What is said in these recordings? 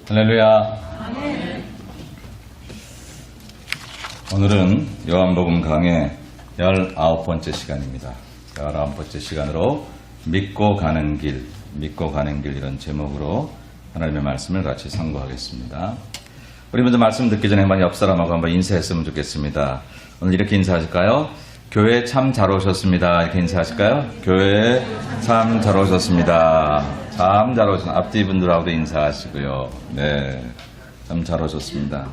할렐루야. 오늘은 요한복음 강의 19번째 시간입니다. 19번째 시간으로 믿고 가는 길 이런 제목으로 하나님의 말씀을 같이 상고하겠습니다. 우리 먼저 말씀 듣기 전에 옆 사람하고 한번 인사했으면 좋겠습니다. 오늘 이렇게 인사하실까요? 교회 참 잘 오셨습니다. 이렇게 인사하실까요? 교회 참 잘 오셨습니다. 참 잘 오셨습니다. 앞뒤 분들하고도 인사하시고요. 네, 참 잘 오셨습니다.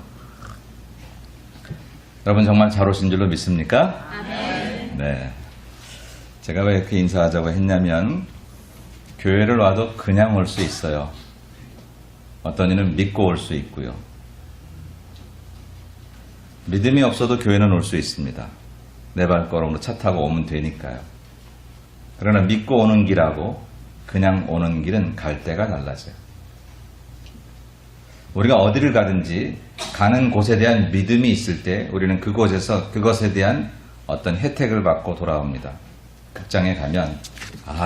여러분 정말 잘 오신 줄로 믿습니까? 네. 제가 왜 이렇게 인사하자고 했냐면 교회를 와도 그냥 올 수 있어요. 어떤 이는 믿고 올 수 있고요. 믿음이 없어도 교회는 올 수 있습니다. 내 발걸음으로 차 타고 오면 되니까요. 그러나 믿고 오는 길하고 그냥 오는 길은 갈 때가 달라져요. 우리가 어디를 가든지 가는 곳에 대한 믿음이 있을 때 우리는 그곳에서 그것에 대한 어떤 혜택을 받고 돌아옵니다. 극장에 가면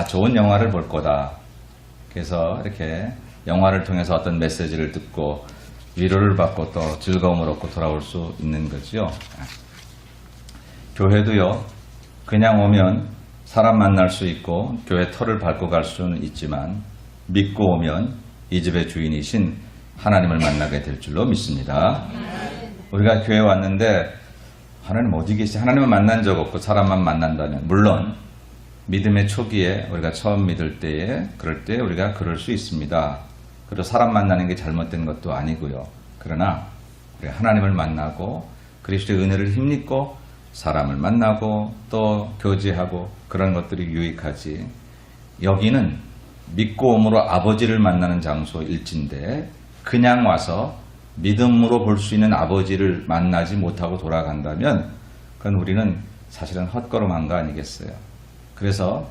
좋은 영화를 볼 거다. 그래서 이렇게 영화를 통해서 어떤 메시지를 듣고 위로를 받고 또 즐거움을 얻고 돌아올 수 있는 거죠. 교회도요, 그냥 오면 사람 만날 수 있고 교회 터를 밟고 갈 수는 있지만 믿고 오면 이 집의 주인이신 하나님을 만나게 될 줄로 믿습니다. 우리가 교회 왔는데 하나님 어디 계시? 하나님을 만난 적 없고 사람만 만난다면 물론 믿음의 초기에 우리가 처음 믿을 때에 그럴 때 우리가 그럴 수 있습니다. 그리고 사람 만나는 게 잘못된 것도 아니고요. 그러나 우리가 하나님을 만나고 그리스도의 은혜를 힘입고 사람을 만나고 또 교제하고 그런 것들이 유익하지. 여기는 믿고 옴으로 아버지를 만나는 장소일진데 그냥 와서 믿음으로 볼 수 있는 아버지를 만나지 못하고 돌아간다면 그건 우리는 사실은 헛걸음한 거 아니겠어요. 그래서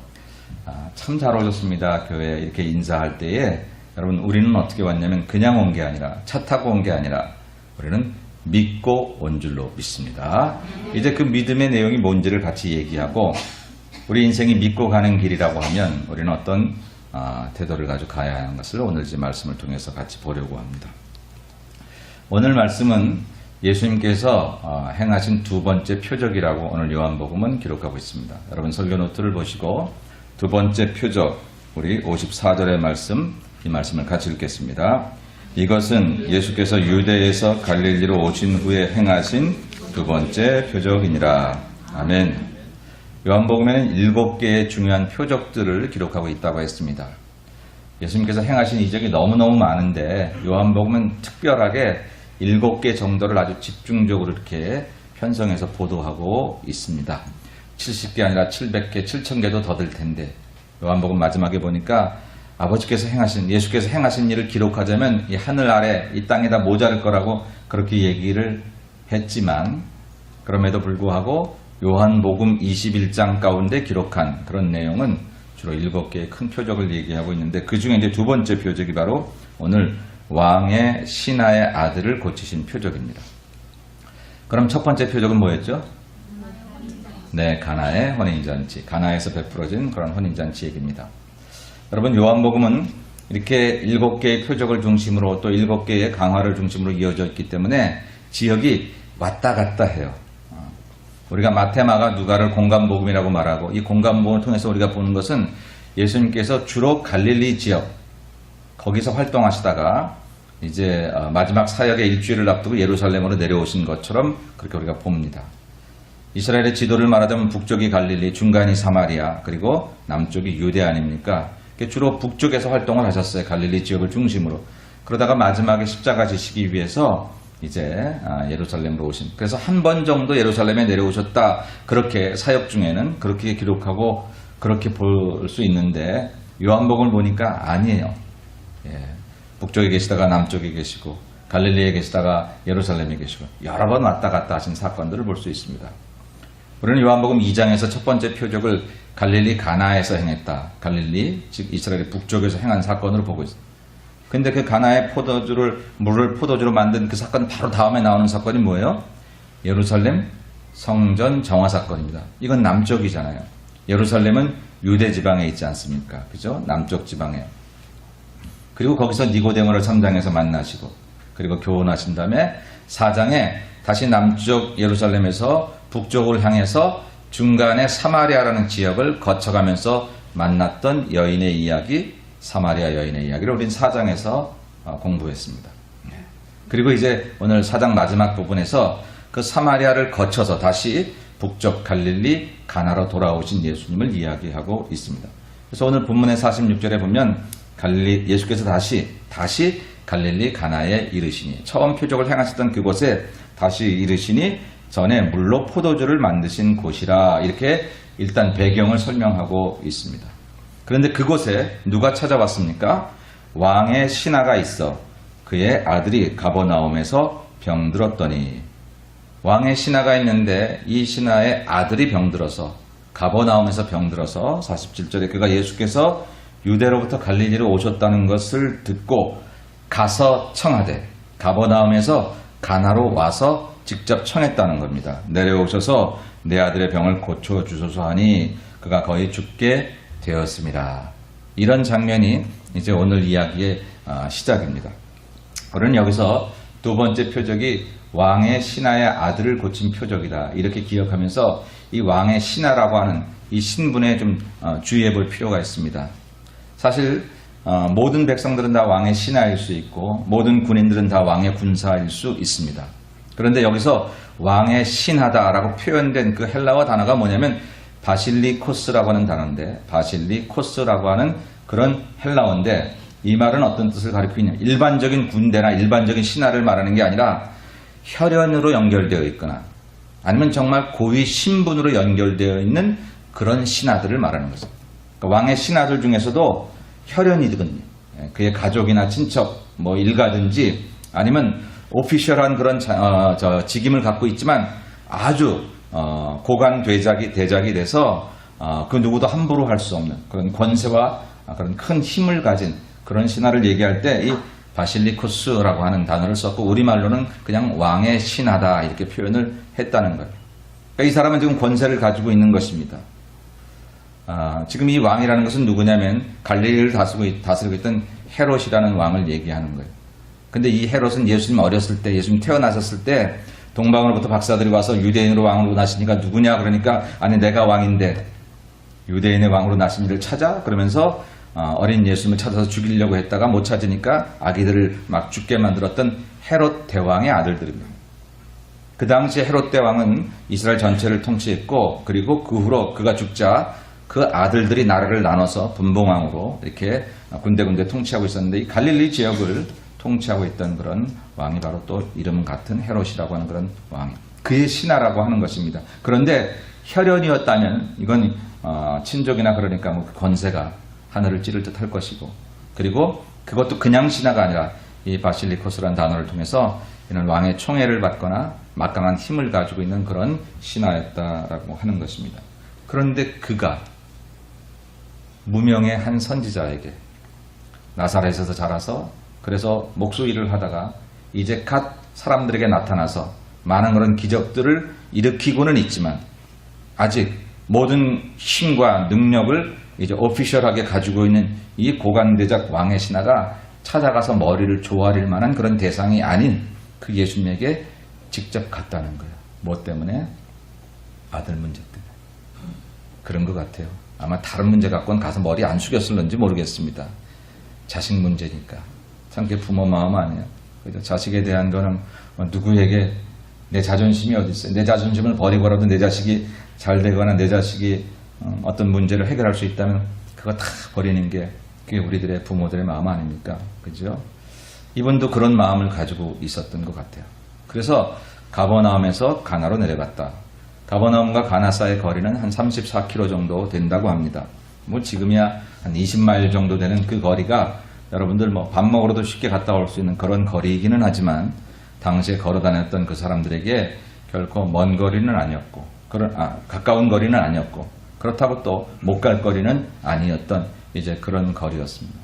참 잘 오셨습니다. 교회에 이렇게 인사할 때에 여러분 우리는 어떻게 왔냐면 그냥 온 게 아니라 차 타고 온 게 아니라 우리는 믿고 온 줄로 믿습니다. 이제 그 믿음의 내용이 뭔지를 같이 얘기하고 우리 인생이 믿고 가는 길이라고 하면 우리는 어떤 태도를 가지고 가야 하는 것을 오늘 이 말씀을 통해서 같이 보려고 합니다. 오늘 말씀은 예수님께서 행하신 두 번째 표적이라고 오늘 요한복음은 기록하고 있습니다. 여러분 설교 노트를 보시고 두 번째 표적 우리 54절의 말씀 이 말씀을 같이 읽겠습니다. 이것은 예수께서 유대에서 갈릴리로 오신 후에 행하신 두 번째 표적이니라. 아멘. 요한복음에는 7개의 중요한 표적들을 기록하고 있다고 했습니다. 예수님께서 행하신 이적이 너무너무 많은데 요한복음은 특별하게 7개 정도를 아주 집중적으로 이렇게 편성해서 보도하고 있습니다. 70개 아니라 700개, 7000개도 더 될 텐데 요한복음 마지막에 보니까 아버지께서 행하신, 예수께서 행하신 일을 기록하자면 이 하늘 아래 이 땅에다 모자랄 거라고 그렇게 얘기를 했지만 그럼에도 불구하고 요한복음 21장 가운데 기록한 그런 내용은 주로 7개의 큰 표적을 얘기하고 있는데 그 중에 이제 두 번째 표적이 바로 오늘 왕의 신하의 아들을 고치신 표적입니다. 그럼 첫 번째 표적은 뭐였죠? 네, 가나의 혼인잔치. 가나에서 베풀어진 그런 혼인잔치 얘기입니다. 여러분 요한복음은 이렇게 7개의 표적을 중심으로 또 7개의 강화를 중심으로 이어져 있기 때문에 지역이 왔다 갔다 해요. 우리가 마태, 마가, 누가를 공간복음이라고 말하고 이 공간복음을 통해서 우리가 보는 것은 예수님께서 주로 갈릴리 지역 거기서 활동하시다가 이제 마지막 사역의 일주일을 앞두고 예루살렘으로 내려오신 것처럼 그렇게 우리가 봅니다. 이스라엘의 지도를 말하자면 북쪽이 갈릴리, 중간이 사마리아, 그리고 남쪽이 유대 아닙니까? 주로 북쪽에서 활동을 하셨어요. 갈릴리 지역을 중심으로. 그러다가 마지막에 십자가 지시기 위해서 이제 예루살렘으로 오신. 그래서 한 번 정도 예루살렘에 내려오셨다. 그렇게 사역 중에는 그렇게 기록하고 그렇게 볼 수 있는데 요한복음을 보니까 아니에요. 북쪽에 계시다가 남쪽에 계시고 갈릴리에 계시다가 예루살렘에 계시고 여러 번 왔다 갔다 하신 사건들을 볼 수 있습니다. 우리는 요한복음 2장에서 첫 번째 표적을 갈릴리 가나에서 행했다. 갈릴리, 즉 이스라엘의 북쪽에서 행한 사건으로 보고 있습니다. 근데 그 가나의 물을 포도주로 만든 그 사건 바로 다음에 나오는 사건이 뭐예요? 예루살렘 성전 정화 사건입니다. 이건 남쪽이잖아요. 예루살렘은 유대 지방에 있지 않습니까? 그죠? 남쪽 지방에. 그리고 거기서 니고데모를 3장에서 만나시고 그리고 교훈하신 다음에 4장에 다시 남쪽 예루살렘에서 북쪽을 향해서 중간에 사마리아라는 지역을 거쳐가면서 만났던 여인의 이야기, 사마리아 여인의 이야기를 우린 4장에서 공부했습니다. 그리고 이제 오늘 4장 마지막 부분에서 그 사마리아를 거쳐서 다시 북쪽 갈릴리 가나로 돌아오신 예수님을 이야기하고 있습니다. 그래서 오늘 본문의 46절에 보면 예수께서 다시 갈릴리 가나에 이르시니, 처음 표적을 행하셨던 그곳에 다시 이르시니 전에 물로 포도주를 만드신 곳이라, 이렇게 일단 배경을 설명하고 있습니다. 그런데 그곳에 누가 찾아왔습니까? 왕의 신하가 있어 그의 아들이 가버나움에서 병들었더니, 왕의 신하가 있는데 이 신하의 아들이 병들어서, 가버나움에서 병들어서 47절에 그가 예수께서 유대로부터 갈릴리로 오셨다는 것을 듣고 가서 청하되, 가버나움에서 가나로 와서 직접 청했다는 겁니다. 내려오셔서 내 아들의 병을 고쳐주소서 하니 그가 거의 죽게 되었습니다. 이런 장면이 이제 오늘 이야기의 시작입니다. 우리는 여기서 두 번째 표적이 왕의 신하의 아들을 고친 표적이다, 이렇게 기억하면서 이 왕의 신하라고 하는 이 신분에 좀 주의해 볼 필요가 있습니다. 사실 모든 백성들은 다 왕의 신하일 수 있고 모든 군인들은 다 왕의 군사일 수 있습니다. 그런데 여기서 왕의 신하다라고 표현된 그 헬라어 단어가 뭐냐면 바실리코스라고 하는 단어인데, 바실리코스라고 하는 그런 헬라어인데, 이 말은 어떤 뜻을 가리키고 있냐, 일반적인 군대나 일반적인 신하를 말하는 게 아니라 혈연으로 연결되어 있거나 아니면 정말 고위 신분으로 연결되어 있는 그런 신하들을 말하는 것입니다. 그러니까 왕의 신하들 중에서도 혈연이든지 그의 가족이나 친척, 뭐 일가든지 아니면 오피셜한 그런 직임을 갖고 있지만 아주 고관 대작이 돼서 그 누구도 함부로 할 수 없는 그런 권세와 그런 큰 힘을 가진 그런 신하를 얘기할 때 이 바실리코스라고 하는 단어를 썼고, 우리말로는 그냥 왕의 신하다 이렇게 표현을 했다는 거예요. 그러니까 이 사람은 지금 권세를 가지고 있는 것입니다. 지금 이 왕이라는 것은 누구냐면 갈릴리를 다스리고 있던 헤롯이라는 왕을 얘기하는 거예요. 근데 이 헤롯은 예수님 어렸을 때, 예수님 태어나셨을 때 동방으로부터 박사들이 와서 유대인으로 왕으로 나시니까 누구냐 그러니까, 아니 내가 왕인데 유대인의 왕으로 나신 이를 찾아? 그러면서 어린 예수님을 찾아서 죽이려고 했다가 못 찾으니까 아기들을 막 죽게 만들었던 헤롯 대왕의 아들들입니다. 그 당시 헤롯 대왕은 이스라엘 전체를 통치했고, 그리고 그 후로 그가 죽자 그 아들들이 나라를 나눠서 분봉왕으로 이렇게 군데군데 통치하고 있었는데, 이 갈릴리 지역을 통치하고 있던 그런 왕이 바로 또 이름 같은 헤롯이라고 하는 그런 왕이, 그의 신하라고 하는 것입니다. 그런데 혈연이었다면 이건 친족이나 그러니까 뭐 권세가 하늘을 찌를 듯 할 것이고, 그리고 그것도 그냥 신하가 아니라 이 바실리코스라는 단어를 통해서 이는 왕의 총애를 받거나 막강한 힘을 가지고 있는 그런 신하였다라고 하는 것입니다. 그런데 그가 무명의 한 선지자에게 나사렛에서 자라서 그래서 목수 일을 하다가 이제 갓 사람들에게 나타나서 많은 그런 기적들을 일으키고는 있지만 아직 모든 힘과 능력을 이제 오피셜하게 가지고 있는 이 고관대작 왕의 신하가 찾아가서 머리를 조아릴 만한 그런 대상이 아닌 그 예수님에게 직접 갔다는 거예요. 뭐 때문에? 아들 문제 때문에. 그런 것 같아요. 아마 다른 문제 갖고는 가서 머리 안 숙였을는지 모르겠습니다. 자식 문제니까. 참 그게 부모 마음 아니에요. 자식에 대한 거는 누구에게 내 자존심이 어디 있어요. 내 자존심을 버리고라도 내 자식이 잘 되거나 내 자식이 어떤 문제를 해결할 수 있다면 그거 다 버리는 게 그게 우리들의 부모들의 마음 아닙니까? 그죠? 이분도 그런 마음을 가지고 있었던 것 같아요. 그래서 가버나움에서 가나로 내려갔다. 가버나움과 가나 사이의 거리는 한 34km 정도 된다고 합니다. 뭐 지금이야 한 20마일 정도 되는 그 거리가 여러분들 뭐 밥 먹으러도 쉽게 갔다 올 수 있는 그런 거리이기는 하지만 당시에 걸어 다녔던 그 사람들에게 결코 먼 거리는 아니었고, 가까운 거리는 아니었고, 그렇다고 또 못 갈 거리는 아니었던 이제 그런 거리였습니다.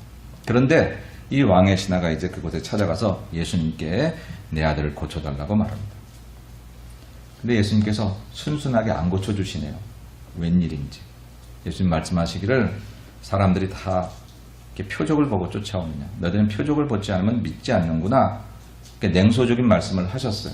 그런데 이 왕의 신하가 이제 그곳에 찾아가서 예수님께 내 아들을 고쳐달라고 말합니다. 근데 예수님께서 순순하게 안 고쳐주시네요. 웬일인지. 예수님 말씀하시기를 사람들이 다 이렇게 표적을 보고 쫓아오느냐. 너희는 표적을 보지 않으면 믿지 않는구나. 이렇게 냉소적인 말씀을 하셨어요.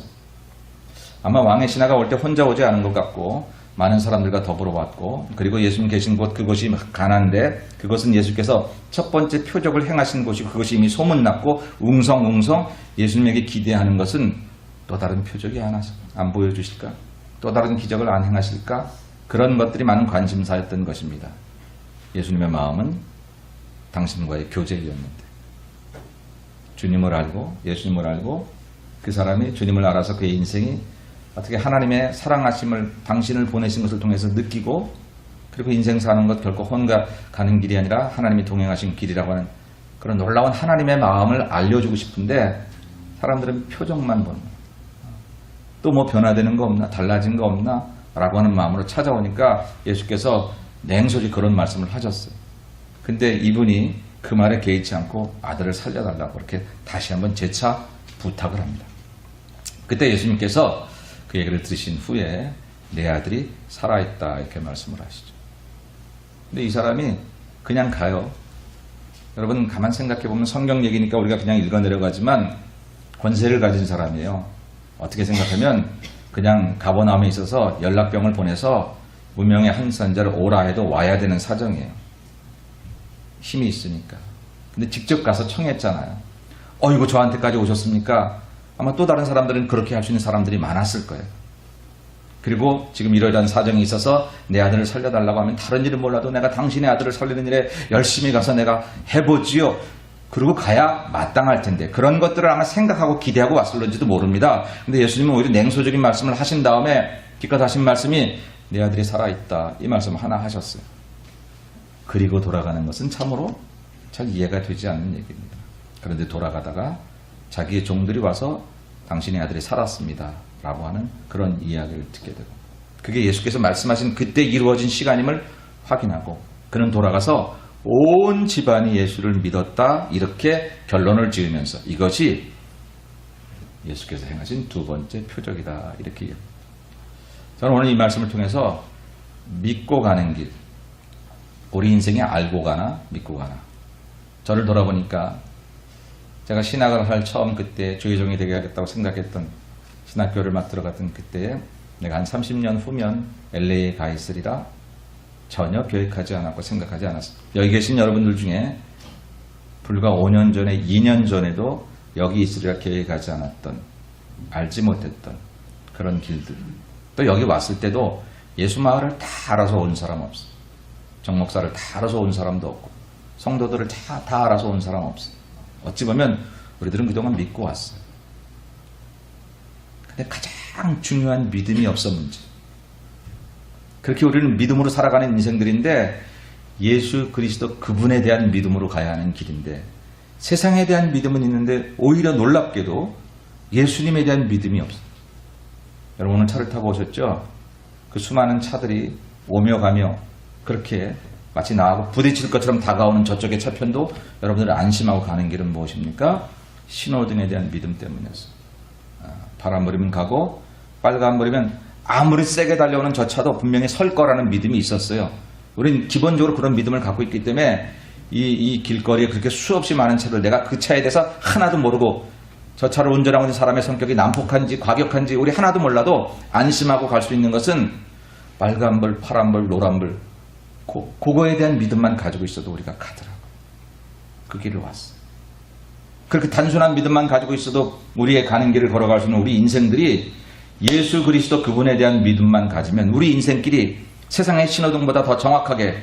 아마 왕의 신하가 올 때 혼자 오지 않은 것 같고 많은 사람들과 더불어 왔고, 그리고 예수님 계신 곳 그곳이 가나인데 그것은 예수께서 첫 번째 표적을 행하신 곳이고 그것이 이미 소문났고 웅성웅성 예수님에게 기대하는 것은 또 다른 표적이 안 보여주실까? 또 다른 기적을 안 행하실까? 그런 것들이 많은 관심사였던 것입니다. 예수님의 마음은 당신과의 교제였는데, 주님을 알고 예수님을 알고 그 사람이 주님을 알아서 그의 인생이 어떻게 하나님의 사랑하심을 당신을 보내신 것을 통해서 느끼고, 그리고 인생 사는 것 결코 혼자 가는 길이 아니라 하나님이 동행하신 길이라고 하는 그런 놀라운 하나님의 마음을 알려주고 싶은데 사람들은 표정만 보는 거예요. 또 뭐 변화되는 거 없나? 달라진 거 없나? 라고 하는 마음으로 찾아오니까 예수께서 냉소히 그런 말씀을 하셨어요. 근데 이분이 그 말에 개의치 않고 아들을 살려달라고 그렇게 다시 한번 재차 부탁을 합니다. 그때 예수님께서 그 얘기를 들으신 후에 내 아들이 살아있다 이렇게 말씀을 하시죠. 근데 이 사람이 그냥 가요. 여러분 가만 생각해 보면 성경 얘기니까 우리가 그냥 읽어 내려가지만 권세를 가진 사람이에요. 어떻게 생각하면 그냥 가버나움에 있어서 연락병을 보내서 무명의 한 선자를 오라 해도 와야 되는 사정이에요. 힘이 있으니까. 근데 직접 가서 청했잖아요. 이거 저한테까지 오셨습니까? 아마 또 다른 사람들은 그렇게 할 수 있는 사람들이 많았을 거예요. 그리고 지금 이러이러한 사정이 있어서 내 아들을 살려달라고 하면 다른 일은 몰라도 내가 당신의 아들을 살리는 일에 열심히 가서 내가 해보지요. 그리고 가야 마땅할 텐데 그런 것들을 아마 생각하고 기대하고 왔을런지도 모릅니다. 근데 예수님은 오히려 냉소적인 말씀을 하신 다음에 기껏 하신 말씀이 내 아들이 살아있다 이 말씀 하나 하셨어요. 그리고 돌아가는 것은 참으로 잘 이해가 되지 않는 얘기입니다. 그런데 돌아가다가 자기의 종들이 와서 당신의 아들이 살았습니다 라고 하는 그런 이야기를 듣게 되고, 그게 예수께서 말씀하신 그때 이루어진 시간임을 확인하고 그는 돌아가서 온 집안이 예수를 믿었다 이렇게 결론을 지으면서 이것이 예수께서 행하신 두 번째 표적이다 이렇게 얘기합니다. 저는 오늘 이 말씀을 통해서 믿고 가는 길, 우리 인생에 알고 가나 믿고 가나. 저를 돌아보니까 제가 신학을 할 처음 그때 주의종이 되겠다고 생각했던 신학교를 막 들어갔던 그때에 내가 한 30년 후면 LA에 가 있으리라 전혀 계획하지 않았고 생각하지 않았습니다. 여기 계신 여러분들 중에 불과 5년 전에 2년 전에도 여기 있으리라 계획하지 않았던, 알지 못했던 그런 길들, 또 여기 왔을 때도 예수 마을을 다 알아서 온 사람 없어요. 정 목사를 다 알아서 온 사람도 없고 성도들을 다 알아서 온 사람 없어요. 어찌 보면 우리들은 그동안 믿고 왔어요. 근데 가장 중요한 믿음이 없어 문제. 그렇게 우리는 믿음으로 살아가는 인생들인데 예수 그리스도 그분에 대한 믿음으로 가야 하는 길인데, 세상에 대한 믿음은 있는데 오히려 놀랍게도 예수님에 대한 믿음이 없어요. 여러분 오늘 차를 타고 오셨죠? 그 수많은 차들이 오며 가며 그렇게 마치 나하고 부딪힐 것처럼 다가오는 저쪽의 차편도 여러분들 안심하고 가는 길은 무엇입니까? 신호등에 대한 믿음 때문이었어요. 파란불이면 가고 빨간불이면 아무리 세게 달려오는 저 차도 분명히 설 거라는 믿음이 있었어요. 우린 기본적으로 그런 믿음을 갖고 있기 때문에 이 길거리에 그렇게 수없이 많은 차들, 내가 그 차에 대해서 하나도 모르고 저 차를 운전하고 있는 사람의 성격이 난폭한지 과격한지 우리 하나도 몰라도 안심하고 갈 수 있는 것은 빨간불, 파란불, 노란불, 그거에 대한 믿음만 가지고 있어도 우리가 가더라고요. 그 길을 왔어요. 그렇게 단순한 믿음만 가지고 있어도 우리의 가는 길을 걸어갈 수 있는 우리 인생들이 예수 그리스도 그분에 대한 믿음만 가지면 우리 인생길이 세상의 신호등보다 더 정확하게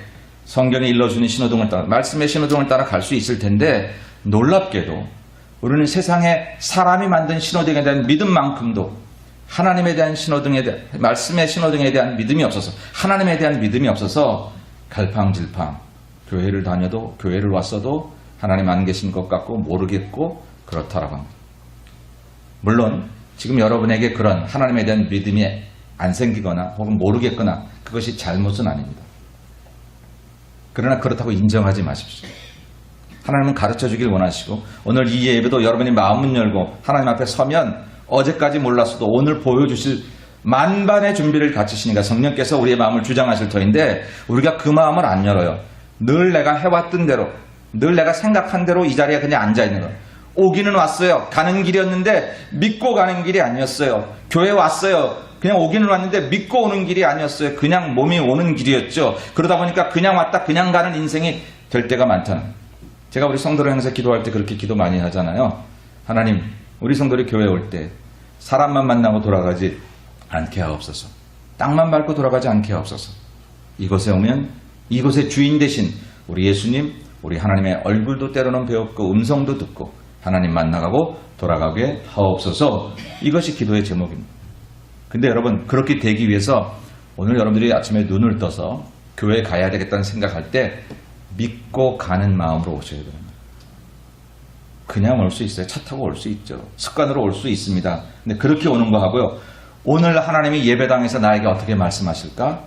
성경에 일러주는 신호등을 따라, 말씀의 신호등을 따라 갈 수 있을 텐데, 놀랍게도 우리는 세상에 사람이 만든 신호등에 대한 믿음만큼도 하나님에 대한 신호등에 대한, 말씀의 신호등에 대한 믿음이 없어서, 하나님에 대한 믿음이 없어서 갈팡질팡 교회를 다녀도, 교회를 왔어도 하나님 안 계신 것 같고 모르겠고 그렇다라고 합니다. 물론 지금 여러분에게 그런 하나님에 대한 믿음이 안 생기거나 혹은 모르겠거나 그것이 잘못은 아닙니다. 그러나 그렇다고 인정하지 마십시오. 하나님은 가르쳐 주길 원하시고, 오늘 이 예배도 여러분이 마음을 열고 하나님 앞에 서면 어제까지 몰랐어도 오늘 보여주실 만반의 준비를 갖추시니까 성령께서 우리의 마음을 주장하실 터인데, 우리가 그 마음을 안 열어요. 늘 내가 해왔던 대로 늘 내가 생각한 대로 이 자리에 그냥 앉아있는 거예요. 오기는 왔어요. 가는 길이었는데 믿고 가는 길이 아니었어요. 교회 왔어요. 그냥 오기는 왔는데 믿고 오는 길이 아니었어요. 그냥 몸이 오는 길이었죠. 그러다 보니까 그냥 왔다 그냥 가는 인생이 될 때가 많다는 거예요. 제가 우리 성도를 향해서 기도할 때 그렇게 기도 많이 하잖아요. 하나님, 우리 성도들이 교회에 올 때 사람만 만나고 돌아가지 않게 하옵소서. 땅만 밟고 돌아가지 않게 하옵소서. 이곳에 오면 이곳의 주인 되신 우리 예수님, 우리 하나님의 얼굴도 때로는 배웠고 음성도 듣고 하나님 만나가고 돌아가게 하옵소서. 이것이 기도의 제목입니다. 근데 여러분, 그렇게 되기 위해서 오늘 여러분들이 아침에 눈을 떠서 교회에 가야 되겠다는 생각할 때 믿고 가는 마음으로 오셔야 됩니다. 그냥 올 수 있어요. 차 타고 올 수 있죠. 습관으로 올 수 있습니다. 근데 그렇게 오는 거 하고요. 오늘 하나님이 예배당에서 나에게 어떻게 말씀하실까?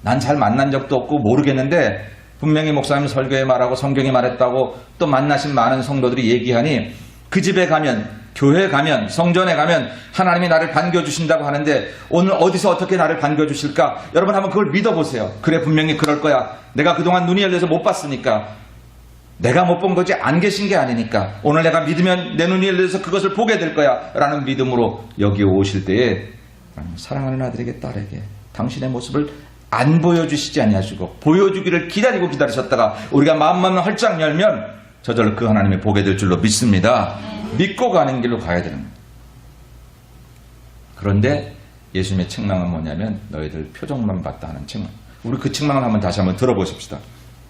난 잘 만난 적도 없고 모르겠는데 분명히 목사님 설교에 말하고 성경에 말했다고 또 만나신 많은 성도들이 얘기하니 그 집에 가면, 교회에 가면, 성전에 가면 하나님이 나를 반겨주신다고 하는데 오늘 어디서 어떻게 나를 반겨주실까? 여러분 한번 그걸 믿어보세요. 그래, 분명히 그럴 거야. 내가 그동안 눈이 열려서 못 봤으니까. 내가 못 본 거지 안 계신 게 아니니까. 오늘 내가 믿으면 내 눈이 열려서 그것을 보게 될 거야 라는 믿음으로 여기 오실 때에 사랑하는 아들에게 딸에게 당신의 모습을 안 보여주시지 아니하시고 보여주기를 기다리셨다가 우리가 마음만 활짝 열면 저절로 그 하나님이 보게 될 줄로 믿습니다. 믿고 가는 길로 가야 되는 거예요. 그런데 예수님의 책망은 뭐냐면 너희들 표적만 봤다 하는 책망. 우리 그 책망을 다시 한번 들어보십시다.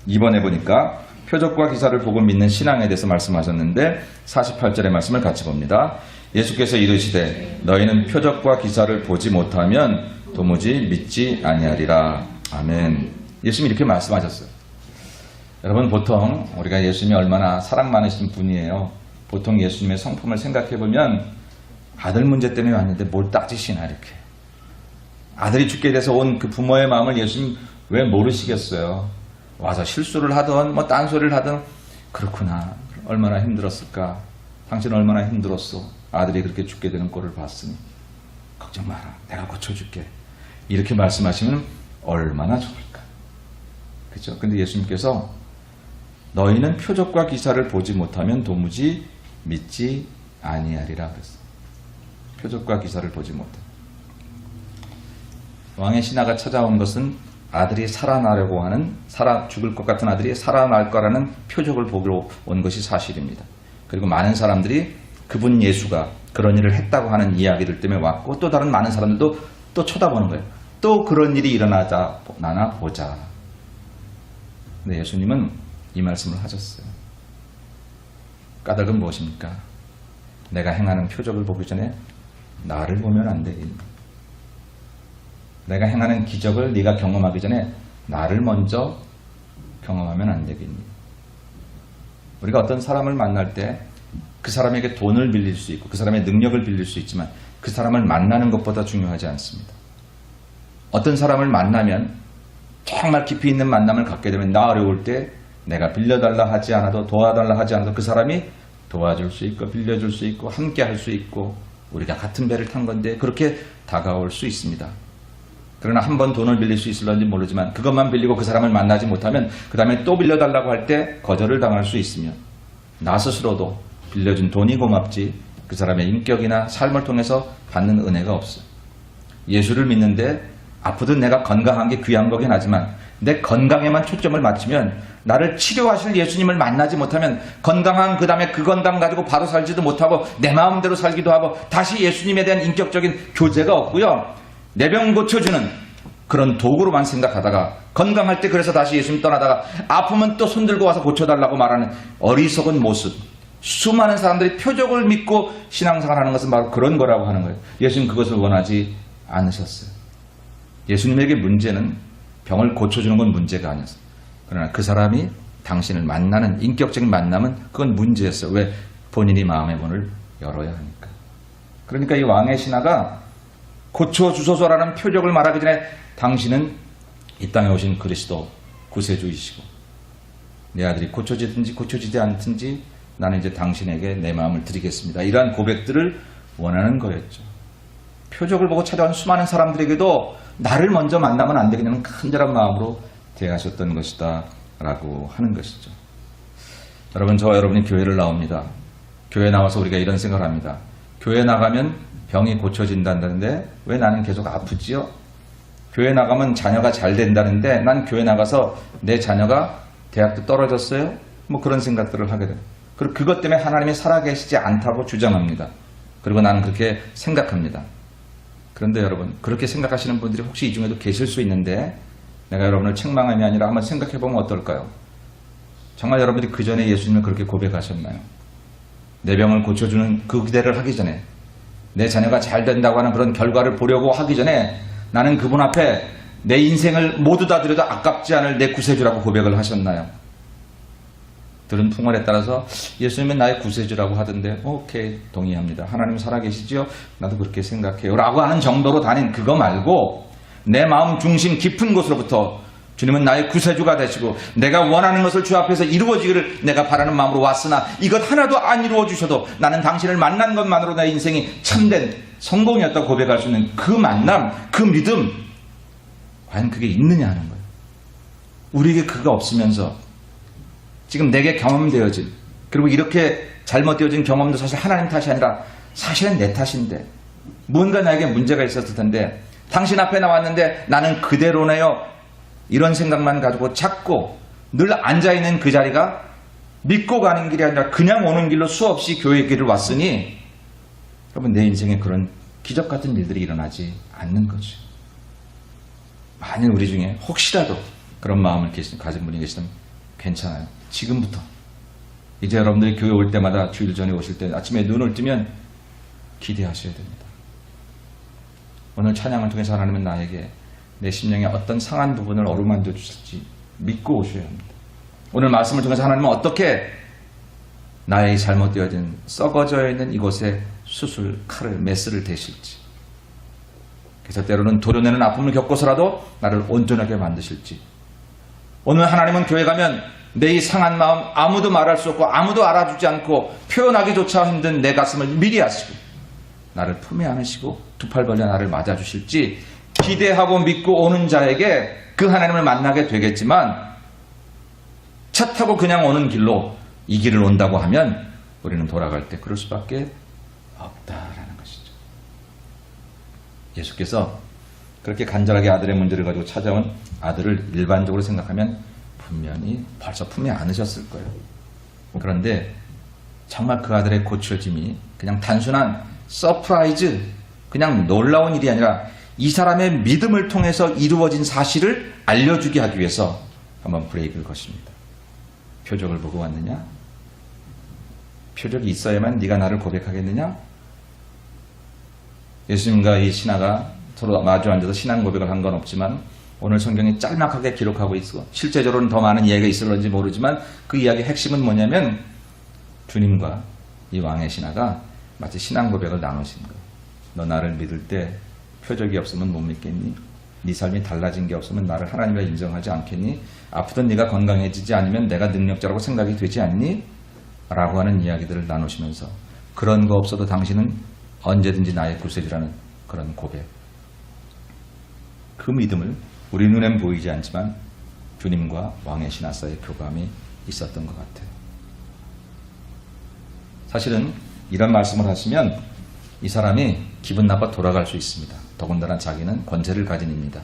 이번에 보니까 표적과 기사를 보고 믿는 신앙에 대해서 말씀하셨는데 48절의 말씀을 같이 봅니다. 예수께서 이르시되 너희는 표적과 기사를 보지 못하면 도무지 믿지 아니하리라. 아멘. 예수님이 이렇게 말씀하셨어요. 여러분, 보통 우리가 예수님이 얼마나 사랑 많으신 분이에요. 보통 예수님의 성품을 생각해보면 아들 문제 때문에 왔는데 뭘 따지시나 이렇게. 아들이 죽게 돼서 온 그 부모의 마음을 예수님 왜 모르시겠어요. 와서 실수를 하든 뭐 딴소리를 하든 그렇구나. 얼마나 힘들었을까. 당신 얼마나 힘들었어. 아들이 그렇게 죽게 되는 꼴을 봤으니 걱정 마라. 내가 고쳐줄게. 이렇게 말씀하시면 얼마나 좋을까. 그렇죠? 근데 예수님께서 너희는 표적과 기사를 보지 못하면 도무지 믿지 아니하리라 그랬어요. 표적과 기사를 보지 못해. 왕의 신하가 찾아온 것은 아들이 살아나려고 하는, 죽을 것 같은 아들이 살아날 거라는 표적을 보기로 온 것이 사실입니다. 그리고 많은 사람들이 그분 예수가 그런 일을 했다고 하는 이야기들 때문에 왔고 또 다른 많은 사람들도 또 쳐다보는 거예요. 또 그런 일이 나나 보자. 근데 예수님은 이 말씀을 하셨어요. 까닭은 무엇입니까? 내가 행하는 표적을 보기 전에 나를 보면 안 되겠니? 내가 행하는 기적을 네가 경험하기 전에 나를 먼저 경험하면 안 되겠니? 우리가 어떤 사람을 만날 때 그 사람에게 돈을 빌릴 수 있고 그 사람의 능력을 빌릴 수 있지만 그 사람을 만나는 것보다 중요하지 않습니다. 어떤 사람을 만나면 정말 깊이 있는 만남을 갖게 되면 나 어려울 때 내가 빌려달라 하지 않아도 도와달라 하지 않아도 그 사람이 도와줄 수 있고 빌려줄 수 있고 함께 할 수 있고 우리가 같은 배를 탄 건데 그렇게 다가올 수 있습니다. 그러나 한 번 돈을 빌릴 수 있을런지 모르지만 그것만 빌리고 그 사람을 만나지 못하면 그 다음에 또 빌려달라고 할 때 거절을 당할 수 있으며 나 스스로도 빌려준 돈이 고맙지 그 사람의 인격이나 삶을 통해서 받는 은혜가 없어. 예수를 믿는데 아프든 내가 건강한 게 귀한 거긴 하지만 내 건강에만 초점을 맞추면 나를 치료하실 예수님을 만나지 못하면 건강한 그 다음에 그 건강 가지고 바로 살지도 못하고 내 마음대로 살기도 하고 다시 예수님에 대한 인격적인 교제가 없고요. 내 병 고쳐주는 그런 도구로만 생각하다가 건강할 때 그래서 다시 예수님 떠나다가 아프면 또 손들고 와서 고쳐달라고 말하는 어리석은 모습. 수많은 사람들이 표적을 믿고 신앙생활하는 것은 바로 그런 거라고 하는 거예요. 예수님 그것을 원하지 않으셨어요. 예수님에게 문제는 병을 고쳐주는 건 문제가 아니었어요. 그러나 그 사람이 당신을 만나는 인격적인 만남은 그건 문제였어요. 왜? 본인이 마음의 문을 열어야 하니까. 그러니까 이 왕의 신하가 고쳐주소서라는 표적을 말하기 전에 당신은 이 땅에 오신 그리스도 구세주이시고 내 아들이 고쳐지든지 고쳐지지 않든지 나는 이제 당신에게 내 마음을 드리겠습니다. 이러한 고백들을 원하는 거였죠. 표적을 보고 찾아온 수많은 사람들에게도 나를 먼저 만나면 안 되겠냐는 간절한 마음으로 대하셨던 것이다 라고 하는 것이죠. 여러분, 저와 여러분이 교회를 나옵니다. 교회 나와서 우리가 이런 생각을 합니다. 교회 나가면 병이 고쳐진다는데 왜 나는 계속 아프지요? 교회 나가면 자녀가 잘 된다는데 난 교회 나가서 내 자녀가 대학도 떨어졌어요? 뭐 그런 생각들을 하게 돼요. 그리고 그것 때문에 하나님이 살아계시지 않다고 주장합니다. 그리고 나는 그렇게 생각합니다. 그런데 여러분, 그렇게 생각하시는 분들이 혹시 이 중에도 계실 수 있는데 내가 여러분을 책망함이 아니라 한번 생각해보면 어떨까요? 정말 여러분들이 그 전에 예수님을 그렇게 고백하셨나요? 내 병을 고쳐주는 그 기대를 하기 전에, 내 자녀가 잘 된다고 하는 그런 결과를 보려고 하기 전에 나는 그분 앞에 내 인생을 모두 다 드려도 아깝지 않을 내 구세주라고 고백을 하셨나요? 들은 풍월에 따라서 예수님은 나의 구세주라고 하던데 오케이, 동의합니다. 하나님 살아계시죠? 나도 그렇게 생각해요 라고 하는 정도로 다닌 그거 말고 내 마음 중심 깊은 곳으로부터 주님은 나의 구세주가 되시고 내가 원하는 것을 주 앞에서 이루어지기를 내가 바라는 마음으로 왔으나 이것 하나도 안 이루어 주셔도 나는 당신을 만난 것만으로 내 인생이 참된 성공이었다고 고백할 수 있는 그 만남, 그 믿음, 과연 그게 있느냐 하는 거예요. 우리에게 그가 없으면서 지금 내게 경험되어진, 그리고 이렇게 잘못되어진 경험도 사실 하나님 탓이 아니라 사실은 내 탓인데 뭔가 나에게 문제가 있었을 텐데 당신 앞에 나왔는데 나는 그대로네요, 이런 생각만 가지고 자꾸 늘 앉아있는 그 자리가 믿고 가는 길이 아니라 그냥 오는 길로 수없이 교회 길을 왔으니 여러분, 내 인생에 그런 기적 같은 일들이 일어나지 않는 거죠. 만일 우리 중에 혹시라도 그런 마음을 가진 분이 계시다면 괜찮아요. 지금부터 이제 여러분들이 교회 올 때마다 주일 전에 오실 때 아침에 눈을 뜨면 기대하셔야 됩니다. 오늘 찬양을 통해서 하나님은 나에게 내 심령에 어떤 상한 부분을 어루만져 주실지 믿고 오셔야 합니다. 오늘 말씀을 통해서 하나님은 어떻게 나의 잘못되어진 썩어져 있는 이곳에 수술, 칼을, 메스를 대실지, 그래서 때로는 도려내는 아픔을 겪고서라도 나를 온전하게 만드실지, 오늘 하나님은 교회 가면 내 이 상한 마음 아무도 말할 수 없고 아무도 알아주지 않고 표현하기조차 힘든 내 가슴을 미리 아시고 나를 품에 안으시고 두 팔 벌려 나를 맞아주실지 기대하고 믿고 오는 자에게 그 하나님을 만나게 되겠지만, 차 타고 그냥 오는 길로 이 길을 온다고 하면 우리는 돌아갈 때 그럴 수밖에 없다라는 것이죠. 예수께서 그렇게 간절하게 아들의 문제를 가지고 찾아온 아들을 일반적으로 생각하면 분명히 벌써 품에 안으셨을 거예요. 그런데 정말 그 아들의 고쳐짐이 그냥 단순한 서프라이즈, 그냥 놀라운 일이 아니라 이 사람의 믿음을 통해서 이루어진 사실을 알려주게 하기 위해서 한번 브레이크를 거십니다. 표적을 보고 왔느냐? 표적이 있어야만 네가 나를 고백하겠느냐? 예수님과 이 신하가 서로 마주 앉아서 신앙 고백을 한 건 없지만 오늘 성경이 짤막하게 기록하고 있어. 실제적으로는 더 많은 이야기가 있을런지 모르지만 그 이야기의 핵심은 뭐냐면 주님과 이 왕의 신하가 마치 신앙 고백을 나누신 거예요. 너 나를 믿을 때 표적이 없으면 못 믿겠니? 네 삶이 달라진 게 없으면 나를 하나님이라 인정하지 않겠니? 아프던 네가 건강해지지 않으면 내가 능력자라고 생각이 되지 않니? 라고 하는 이야기들을 나누시면서 그런 거 없어도 당신은 언제든지 나의 구세주라는 그런 고백, 그 믿음을 우리 눈엔 보이지 않지만 주님과 왕의 신하 사이의 교감이 있었던 것 같아요. 사실은 이런 말씀을 하시면 이 사람이 기분 나빠 돌아갈 수 있습니다. 더군다나 자기는 권세를 가진 입니다.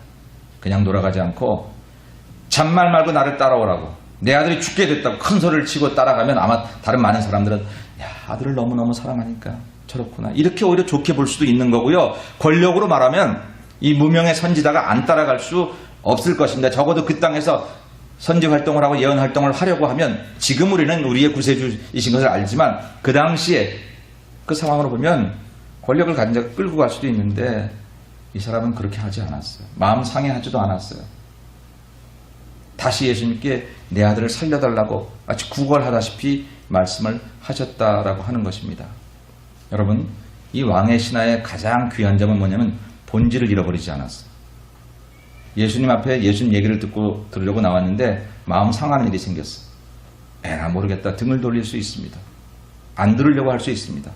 그냥 돌아가지 않고 잔말 말고 나를 따라오라고, 내 아들이 죽게 됐다고 큰 소리를 치고 따라가면 아마 다른 많은 사람들은 야, 아들을 너무너무 사랑하니까 저렇구나, 이렇게 오히려 좋게 볼 수도 있는 거고요. 권력으로 말하면 이 무명의 선지자가 안 따라갈 수 없을 것입니다. 적어도 그 땅에서 선지 활동을 하고 예언 활동을 하려고 하면 지금 우리는 우리의 구세주이신 것을 알지만 그 당시에 그 상황으로 보면 권력을 가진 자가 끌고 갈 수도 있는데 이 사람은 그렇게 하지 않았어요. 마음 상해하지도 않았어요. 다시 예수님께 내 아들을 살려달라고 마치 구걸하다시피 말씀을 하셨다라고 하는 것입니다. 여러분, 이 왕의 신하의 가장 귀한 점은 뭐냐면 본질을 잃어버리지 않았어요. 예수님 앞에 예수님 얘기를 듣고 들으려고 나왔는데 마음 상하는 일이 생겼어요. 에라 모르겠다, 등을 돌릴 수 있습니다. 안 들으려고 할 수 있습니다.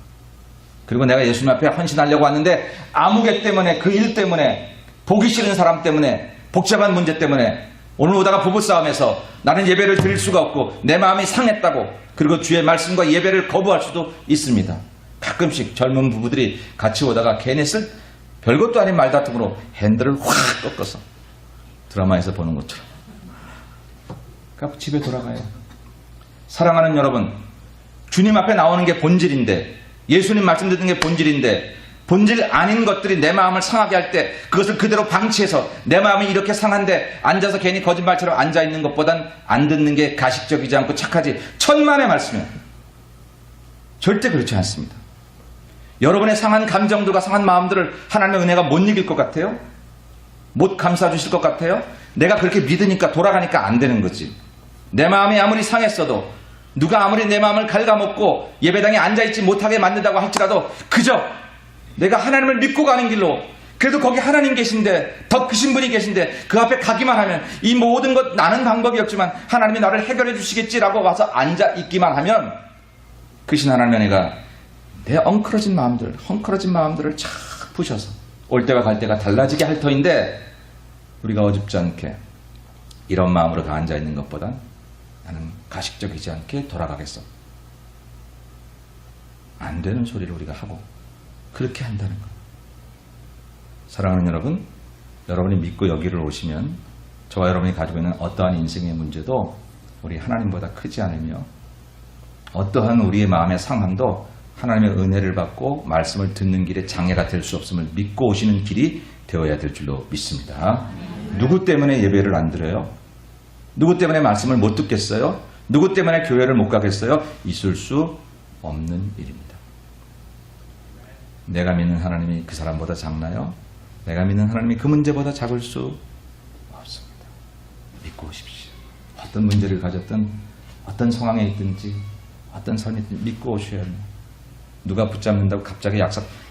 그리고 내가 예수님 앞에 헌신하려고 왔는데 아무개 때문에, 그 일 때문에, 보기 싫은 사람 때문에, 복잡한 문제 때문에 오늘 오다가 부부싸움에서 나는 예배를 드릴 수가 없고 내 마음이 상했다고 그리고 주의 말씀과 예배를 거부할 수도 있습니다. 가끔씩 젊은 부부들이 같이 오다가 괜히 별것도 아닌 말다툼으로 핸들을 확 꺾어서 드라마에서 보는 것처럼 집에 돌아가요. 사랑하는 여러분, 주님 앞에 나오는 게 본질인데, 예수님 말씀 듣는 게 본질인데, 본질 아닌 것들이 내 마음을 상하게 할 때 그것을 그대로 방치해서 내 마음이 이렇게 상한데 앉아서 괜히 거짓말처럼 앉아있는 것보단 안 듣는 게 가식적이지 않고 착하지. 천만의 말씀이에요. 절대 그렇지 않습니다. 여러분의 상한 감정들과 상한 마음들을 하나님의 은혜가 못 이길 것 같아요? 못 감싸주실 것 같아요? 내가 그렇게 믿으니까 돌아가니까 안 되는 거지. 내 마음이 아무리 상했어도 누가 아무리 내 마음을 갉아먹고 예배당에 앉아있지 못하게 만든다고 할지라도 그저 내가 하나님을 믿고 가는 길로, 그래도 거기 하나님 계신데, 더 크신 분이 계신데 그 앞에 가기만 하면, 이 모든 것 나는 방법이 없지만 하나님이 나를 해결해 주시겠지라고 와서 앉아있기만 하면 크신 하나님의 은혜가 내 엉클어진 마음들, 헝클어진 마음들을 착 부셔서 올 때와 갈 때가 달라지게 할 터인데, 우리가 어줍지 않게 이런 마음으로 가 앉아있는 것보단 나는 가식적이지 않게 돌아가겠어, 안 되는 소리를 우리가 하고 그렇게 한다는 것. 사랑하는 여러분, 여러분이 믿고 여기를 오시면 저와 여러분이 가지고 있는 어떠한 인생의 문제도 우리 하나님보다 크지 않으며, 어떠한 우리의 마음의 상함도 하나님의 은혜를 받고 말씀을 듣는 길에 장애가 될 수 없음을 믿고 오시는 길이 되어야 될 줄로 믿습니다. 누구 때문에 예배를 안 드려요? 누구 때문에 말씀을 못 듣겠어요? 누구 때문에 교회를 못 가겠어요? 있을 수 없는 일입니다. 내가 믿는 하나님이 그 사람보다 작나요? 내가 믿는 하나님이 그 문제보다 작을 수 없습니다. 믿고 오십시오. 어떤 문제를 가졌든, 어떤 상황에 있든지, 어떤 선이 있든지 믿고 오셔야 합니다. 누가 붙잡는다고 갑자기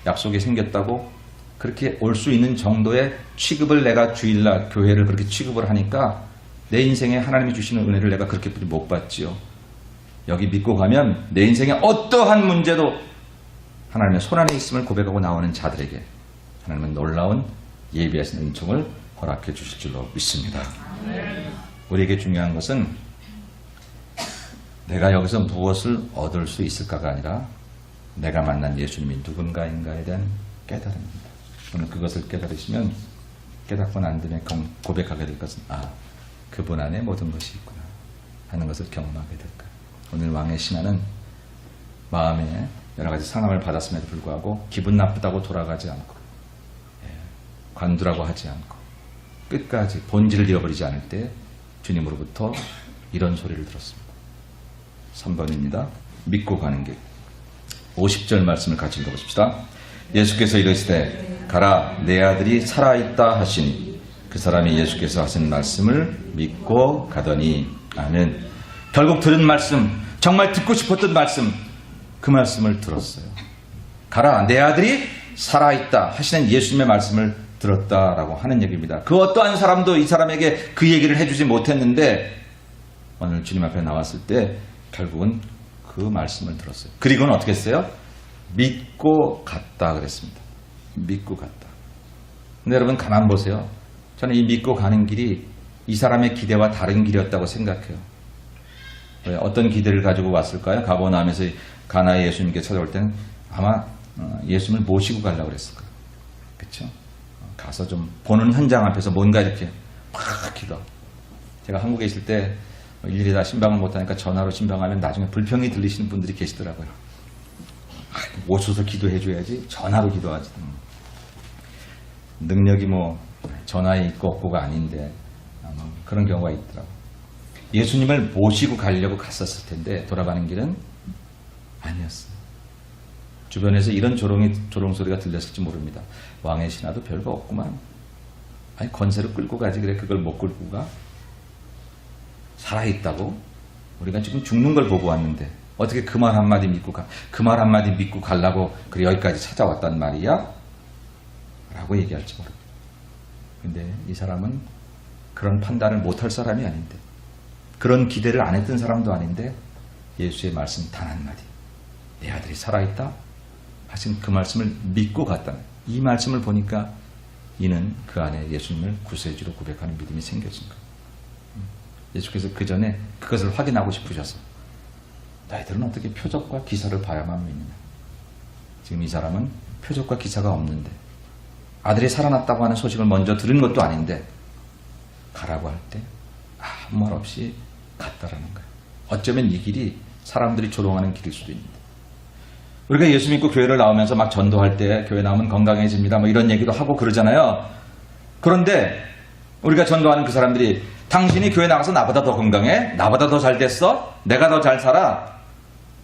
약속이 생겼다고 그렇게 올 수 있는 정도의 취급을, 내가 주일날 교회를 그렇게 취급을 하니까 내 인생에 하나님이 주시는 은혜를 내가 그렇게 못 받지요. 여기 믿고 가면 내 인생에 어떠한 문제도 하나님의 손안에 있음을 고백하고 나오는 자들에게 하나님은 놀라운 예비하신 은총을 허락해 주실 줄로 믿습니다. 우리에게 중요한 것은 내가 여기서 무엇을 얻을 수 있을까가 아니라 내가 만난 예수님이 누군가인가에 대한 깨달음입니다. 오늘 그것을 깨달으시면 깨닫고 난 다음에 고백하게 될 것은 그분 안에 모든 것이 있구나 하는 것을 경험하게 될 거예요. 오늘 왕의 신하는 마음에 여러 가지 상함을 받았음에도 불구하고 기분 나쁘다고 돌아가지 않고, 관두라고 하지 않고 끝까지 본질을 잃어버리지 않을 때 주님으로부터 이런 소리를 들었습니다. 3번입니다. 믿고 가는 길. 50절 말씀을 같이 읽어보십시다. 예수께서 이르시되 가라, 내 아들이 살아있다 하시니 그 사람이 예수께서 하신 말씀을 믿고 가더니. 아멘. 결국 들은 말씀, 정말 듣고 싶었던 말씀, 그 말씀을 들었어요. 가라, 내 아들이 살아있다 하시는 예수님의 말씀을 들었다라고 하는 얘기입니다. 그 어떠한 사람도 이 사람에게 그 얘기를 해주지 못했는데 오늘 주님 앞에 나왔을 때 결국은 그 말씀을 들었어요. 그리고는 어떻게 했어요? 믿고 갔다 그랬습니다. 믿고 갔다. 근데 여러분 가만 보세요. 저는 이 믿고 가는 길이 이 사람의 기대와 다른 길이었다고 생각해요. 왜? 어떤 기대를 가지고 왔을까요? 가버나움에서 가나의 예수님께 찾아올 때는 아마 예수님을 모시고 가려고 그랬을 거예요. 그렇죠? 가서 좀 보는 현장 앞에서 뭔가 이렇게 막 기도. 제가 한국에 있을 때 일일이 다 신방을 못하니까 전화로 신방하면 나중에 불평이 들리시는 분들이 계시더라고요. 오셔서 기도해줘야지 전화로 기도하지. 능력이 뭐 전화에 있고 없고가 아닌데 그런 경우가 있더라고요. 예수님을 모시고 가려고 갔었을 텐데 돌아가는 길은 아니었어요. 주변에서 이런 조롱소리가 들렸을지 모릅니다. 왕의 신하도 별거 없구만. 아니 권세로 끌고 가지 그래 그걸 못 끌고 가? 살아있다고? 우리가 지금 죽는 걸 보고 왔는데 어떻게 그 말 한마디 믿고 가? 그 말 한마디 믿고 가려고 그래 여기까지 찾아왔단 말이야? 라고 얘기할지 모릅니다. 근데 이 사람은 그런 판단을 못할 사람이 아닌데, 그런 기대를 안 했던 사람도 아닌데 예수의 말씀 단 한마디, 내 아들이 살아있다 하신 그 말씀을 믿고 갔다. 이 말씀을 보니까 이는 그 안에 예수님을 구세주로 고백하는 믿음이 생겨진 거예요. 예수께서 그 전에 그것을 확인하고 싶으셔서 너희들은 어떻게 표적과 기사를 봐야만 믿느냐. 지금 이 사람은 표적과 기사가 없는데 아들이 살아났다고 하는 소식을 먼저 들은 것도 아닌데 가라고 할 때 아무 말 없이 갔다라는 거예요. 어쩌면 이 길이 사람들이 조롱하는 길일 수도 있는데 우리가 예수 믿고 교회를 나오면서 막 전도할 때 교회 나오면 건강해집니다 뭐 이런 얘기도 하고 그러잖아요. 그런데 우리가 전도하는 그 사람들이 당신이 교회 나가서 나보다 더 건강해? 나보다 더 잘 됐어? 내가 더 잘 살아?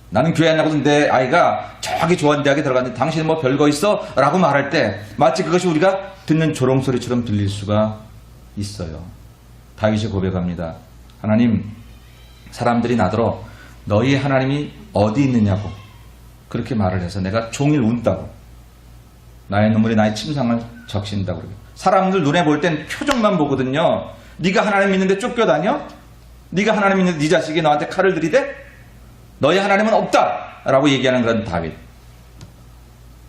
나는 교회 안 나가서 내 아이가 저기 좋은 대학에 들어갔는데 당신은 뭐 별거 있어? 라고 말할 때 마치 그것이 우리가 듣는 조롱소리처럼 들릴 수가 있어요. 다윗이 고백합니다. 하나님, 사람들이 나더러 너희 하나님이 어디 있느냐고 그렇게 말을 해서 내가 종일 운다고 나의 눈물이 나의 침상을 적신다고 그러고 사람들 눈에 볼 땐 표정만 보거든요. 네가 하나님 믿는데 쫓겨다녀? 네가 하나님 믿는데 네 자식이 너한테 칼을 들이대? 너희 하나님은 없다! 라고 얘기하는 그런 다윗.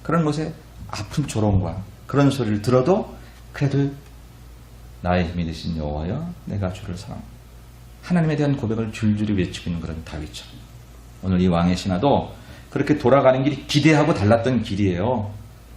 그런 곳에 아픈 조롱과 그런 소리를 들어도 그래도 나의 힘이 되신 여호와여 내가 주를 사랑합니다. 하나님에 대한 고백을 줄줄이 외치고 있는 그런 다윗처럼 오늘 이 왕의 신하도 그렇게 돌아가는 길이 기대하고 달랐던 길이에요.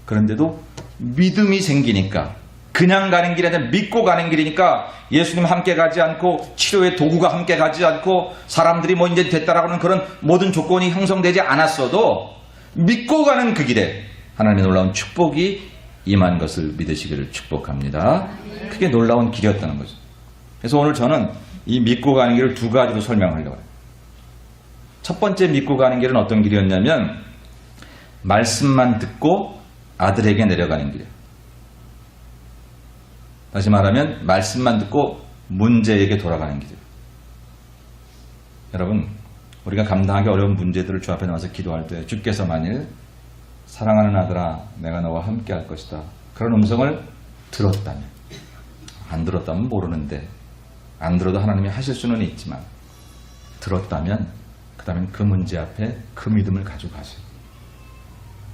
그런데도 믿음이 생기니까 그냥 가는 길이 아니라 믿고 가는 길이니까 예수님 함께 가지 않고 치료의 도구가 함께 가지 않고 사람들이 뭐 이제 됐다라고 하는 그런 모든 조건이 형성되지 않았어도 믿고 가는 그 길에 하나님의 놀라운 축복이 임한 것을 믿으시기를 축복합니다. 그게 놀라운 길이었다는 거죠. 그래서 오늘 저는 이 믿고 가는 길을 두 가지로 설명하려고 해요. 첫 번째 믿고 가는 길은 어떤 길이었냐면 말씀만 듣고 아들에게 내려가는 길이에요. 다시 말하면 말씀만 듣고 문제에게 돌아가는 길이에요. 여러분, 우리가 감당하기 어려운 문제들을 주 앞에 나와서 기도할 때 주께서 만일 사랑하는 아들아 내가 너와 함께 할 것이다. 그런 음성을 들었다면, 안 들었다면 모르는데 안 들어도 하나님이 하실 수는 있지만 들었다면 그 다음에 그 문제 앞에 그 믿음을 가지고 가세요.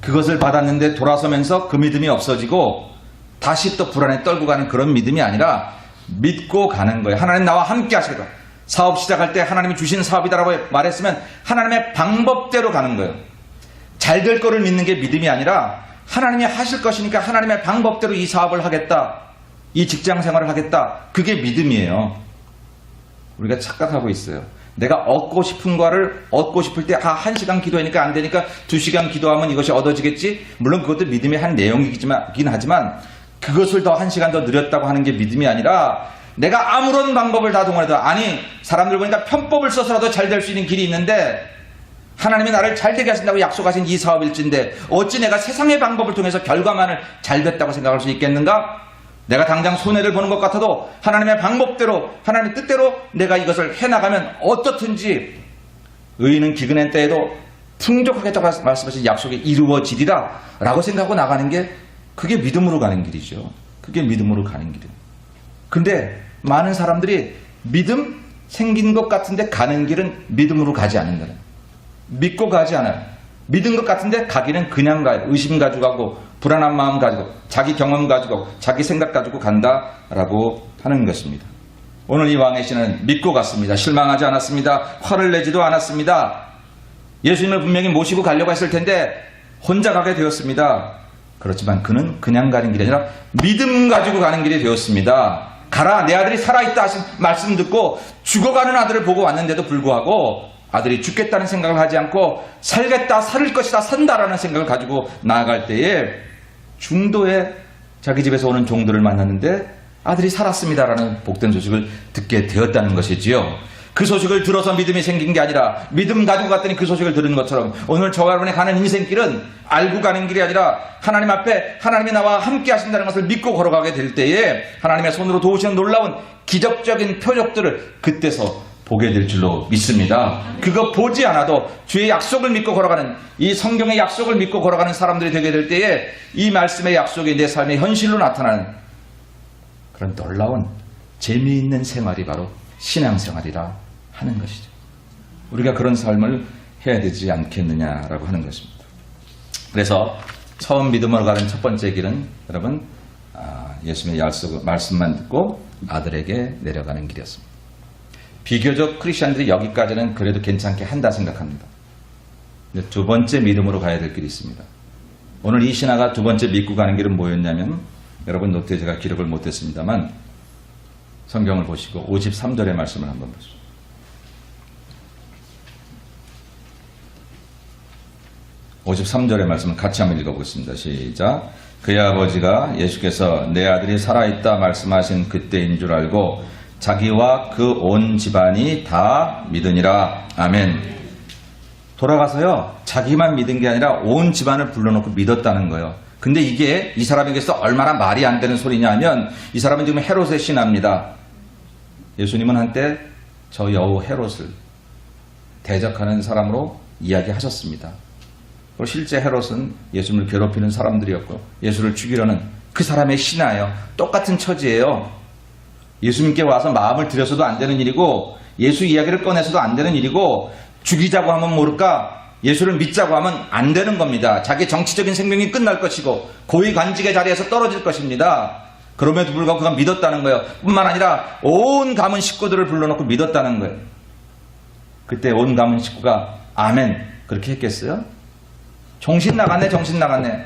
그것을 받았는데 돌아서면서 그 믿음이 없어지고 다시 또 불안에 떨고 가는 그런 믿음이 아니라 믿고 가는 거예요. 하나님 나와 함께 하시겠다. 사업 시작할 때 하나님이 주신 사업이다라고 말했으면 하나님의 방법대로 가는 거예요. 잘 될 거를 믿는 게 믿음이 아니라 하나님이 하실 것이니까 하나님의 방법대로 이 사업을 하겠다. 이 직장 생활을 하겠다. 그게 믿음이에요. 우리가 착각하고 있어요. 내가 얻고 싶은 거를 얻고 싶을 때 1시간 기도하니까 안 되니까 2시간 기도하면 이것이 얻어지겠지. 물론 그것도 믿음의 한 내용이긴 하지만 그것을 더 1시간 더 느렸다고 하는 게 믿음이 아니라 내가 아무런 방법을 다 동원해도 아니 사람들 보니까 편법을 써서라도 잘 될 수 있는 길이 있는데 하나님이 나를 잘 되게 하신다고 약속하신 이 사업일진데 어찌 내가 세상의 방법을 통해서 결과만을 잘 됐다고 생각할 수 있겠는가? 내가 당장 손해를 보는 것 같아도 하나님의 방법대로 하나님의 뜻대로 내가 이것을 해나가면 어떻든지 의인은 기근한 때에도 풍족하겠다고 말씀하신 약속이 이루어지리라 라고 생각하고 나가는 게 그게 믿음으로 가는 길이죠. 그게 믿음으로 가는 길이에요. 근데 많은 사람들이 믿음 생긴 것 같은데 가는 길은 믿음으로 가지 않는다. 믿고 가지 않아요. 믿은 것 같은데 가기는 그냥 가요. 의심 가지고 가고 불안한 마음 가지고 자기 경험 가지고 자기 생각 가지고 간다라고 하는 것입니다. 오늘 이 왕의 신은 믿고 갔습니다. 실망하지 않았습니다. 화를 내지도 않았습니다. 예수님을 분명히 모시고 가려고 했을 텐데 혼자 가게 되었습니다. 그렇지만 그는 그냥 가는 길이 아니라 믿음 가지고 가는 길이 되었습니다. 가라 내 아들이 살아있다 하신 말씀 듣고 죽어가는 아들을 보고 왔는데도 불구하고 아들이 죽겠다는 생각을 하지 않고 살겠다 살 것이다 산다라는 생각을 가지고 나아갈 때에 중도에 자기 집에서 오는 종들을 만났는데 아들이 살았습니다라는 복된 소식을 듣게 되었다는 것이지요. 그 소식을 들어서 믿음이 생긴 게 아니라 믿음 가지고 갔더니 그 소식을 들은 것처럼 오늘 저와 여러분이 가는 인생길은 알고 가는 길이 아니라 하나님 앞에 하나님이 나와 함께 하신다는 것을 믿고 걸어가게 될 때에 하나님의 손으로 도우시는 놀라운 기적적인 표적들을 그때서 보게 될 줄로 믿습니다. 그거 보지 않아도 주의 약속을 믿고 걸어가는 이 성경의 약속을 믿고 걸어가는 사람들이 되게 될 때에 이 말씀의 약속이 내 삶의 현실로 나타나는 그런 놀라운 재미있는 생활이 바로 신앙생활이라 하는 것이죠. 우리가 그런 삶을 해야 되지 않겠느냐라고 하는 것입니다. 그래서 처음 믿음으로 가는 첫 번째 길은 여러분 예수님의 약속 말씀만 듣고 아들에게 내려가는 길이었습니다. 비교적 크리스천들이 여기까지는 그래도 괜찮게 한다 생각합니다. 근데 두 번째 믿음으로 가야 될 길이 있습니다. 오늘 이 신하가 두 번째 믿고 가는 길은 뭐였냐면, 여러분 노트에 제가 기록을 못했습니다만 성경을 보시고 53절의 말씀을 한번 보시죠. 53절의 말씀을 같이 한번 읽어보겠습니다. 시작. 그의 아버지가 예수께서 내 아들이 살아있다 말씀하신 그때인 줄 알고 자기와 그 온 집안이 다 믿으니라. 아멘. 돌아가서요, 자기만 믿은 게 아니라 온 집안을 불러놓고 믿었다는 거예요. 근데 이게 이 사람에게서 얼마나 말이 안 되는 소리냐 하면, 이 사람은 지금 헤롯의 신하입니다. 예수님은 한때 저 여우 헤롯을 대적하는 사람으로 이야기하셨습니다. 그리고 실제 헤롯은 예수님을 괴롭히는 사람들이었고 예수를 죽이려는 그 사람의 신하예요. 똑같은 처지예요. 예수님께 와서 마음을 들여서도 안 되는 일이고, 예수 이야기를 꺼내서도 안 되는 일이고, 죽이자고 하면 모를까, 예수를 믿자고 하면 안 되는 겁니다. 자기 정치적인 생명이 끝날 것이고 고위관직의 자리에서 떨어질 것입니다. 그럼에도 불구하고 그가 믿었다는 거예요. 뿐만 아니라 온 가문 식구들을 불러놓고 믿었다는 거예요. 그때 온 가문 식구가 아멘 그렇게 했겠어요? 정신 나갔네, 정신 나갔네.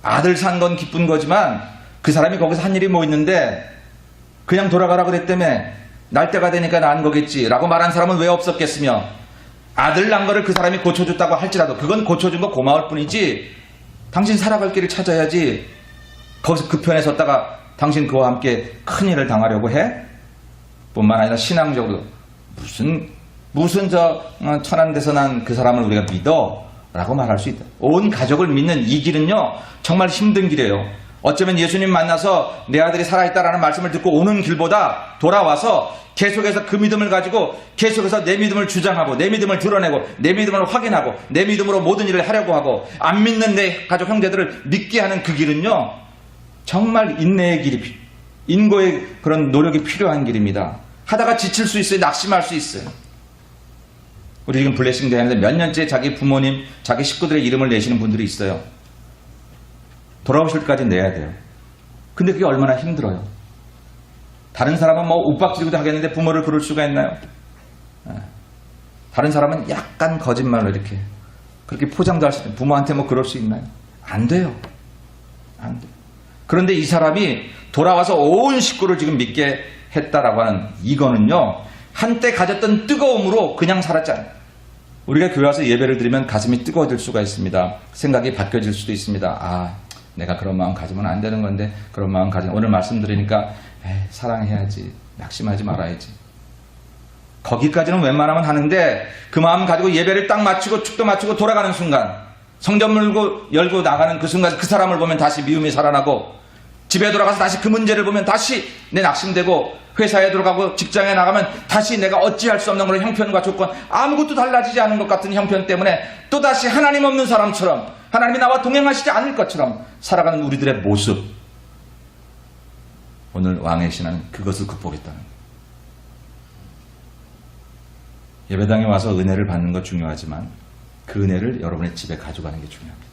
아들 산 건 기쁜 거지만 그 사람이 거기서 한 일이 뭐 있는데 그냥 돌아가라 그랬다며, 날 때가 되니까 난 거겠지 라고 말한 사람은 왜 없었겠으며, 아들 난 거를 그 사람이 고쳐줬다고 할지라도 그건 고쳐준 거 고마울 뿐이지, 당신 살아갈 길을 찾아야지 거기서 그 편에 섰다가 당신 그와 함께 큰일을 당하려고 해? 뿐만 아니라 신앙적으로 무슨 천한 데서 난 그 사람을 우리가 믿어? 라고 말할 수 있다. 온 가족을 믿는 이 길은요 정말 힘든 길이에요. 어쩌면 예수님 만나서 내 아들이 살아있다라는 말씀을 듣고 오는 길보다 돌아와서 계속해서 그 믿음을 가지고 계속해서 내 믿음을 주장하고 내 믿음을 드러내고 내 믿음을 확인하고 내 믿음으로 모든 일을 하려고 하고 안 믿는 내 가족 형제들을 믿게 하는 그 길은요 정말 인내의 길이, 인고의 그런 노력이 필요한 길입니다. 하다가 지칠 수 있어요. 낙심할 수 있어요. 우리 지금 블레싱 대회하는데 몇 년째 자기 부모님, 자기 식구들의 이름을 내시는 분들이 있어요. 돌아오실 때까지 내야 돼요. 근데 그게 얼마나 힘들어요. 다른 사람은 뭐 윽박지르기도 하겠는데 부모를 그럴 수가 있나요? 다른 사람은 약간 거짓말로 이렇게 그렇게 포장도 할 수 있는, 부모한테 뭐 그럴 수 있나요? 안 돼요. 안 돼요. 그런데 이 사람이 돌아와서 온 식구를 지금 믿게 했다라고 하는 이거는요 한때 가졌던 뜨거움으로 그냥 살았지 않아요. 우리가 교회 와서 예배를 드리면 가슴이 뜨거워질 수가 있습니다. 생각이 바뀌어질 수도 있습니다. 아, 내가 그런 마음 가지면 안 되는 건데, 그런 마음 가지면 오늘 말씀드리니까 사랑해야지, 낙심하지 말아야지. 거기까지는 웬만하면 하는데 그 마음 가지고 예배를 딱 마치고 축도 마치고 돌아가는 순간, 성전 열고 나가는 그 순간 그 사람을 보면 다시 미움이 살아나고, 집에 돌아가서 다시 그 문제를 보면 다시 내 낙심되고, 회사에 들어가고 직장에 나가면 다시 내가 어찌할 수 없는 그런 형편과 조건, 아무것도 달라지지 않은 것 같은 형편 때문에 또다시 하나님 없는 사람처럼, 하나님이 나와 동행하시지 않을 것처럼 살아가는 우리들의 모습. 오늘 왕의 신하는 그것을 극복했다는 거예요. 예배당에 와서 은혜를 받는 것 중요하지만 그 은혜를 여러분의 집에 가져가는 게 중요합니다.